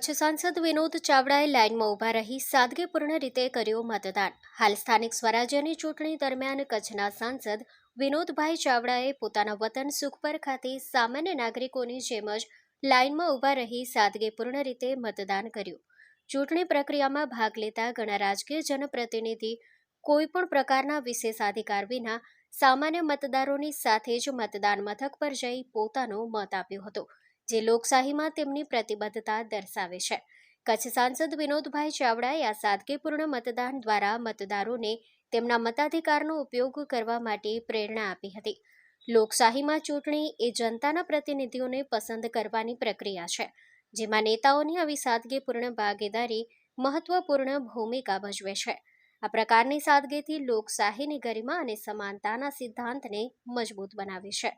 કચ્છ સાંસદ વિનોદ ચાવડાએ લાઇનમાં ઊભા રહી સાદગીપૂર્ણ રીતે કર્યું મતદાન। હાલ સ્થાનિક સ્વરાજ્યની ચૂંટણી દરમિયાન કચ્છના સાંસદ વિનોદભાઈ ચાવડાએ પોતાના વતન સુખપર ખાતે સામાન્ય નાગરિકોની જેમ જ લાઇનમાં ઊભા રહી સાદગીપૂર્ણ રીતે મતદાન કર્યું। ચૂંટણી પ્રક્રિયામાં ભાગ લેતા ઘણા રાજકીય જનપ્રતિનિધિ કોઈપણ પ્રકારના વિશેષાધિકાર વિના સામાન્ય મતદારોની સાથે જ મતદાન મથક પર જઈ પોતાનો મત આપ્યો હતો, જે લોકશાહીમાં તેમની પ્રતિબદ્ધતા દર્શાવે છે। કચ્છ સાંસદ વિનોદભાઈ ચાવડાએ આ સાદગીપૂર્ણ મતદાન દ્વારા મતદારોને તેમના મતાધિકારનો ઉપયોગ કરવા માટે પ્રેરણા આપી હતી। લોકશાહીમાં ચૂંટણી એ જનતાના પ્રતિનિધિઓને પસંદ કરવાની પ્રક્રિયા છે, જેમાં નેતાઓની આવી સાદગીપૂર્ણ ભાગીદારી મહત્વપૂર્ણ ભૂમિકા ભજવે છે। આ પ્રકારની સાદગીથી લોકશાહીની ગરિમા અને સમાનતાના સિદ્ધાંતને મજબૂત બનાવે છે।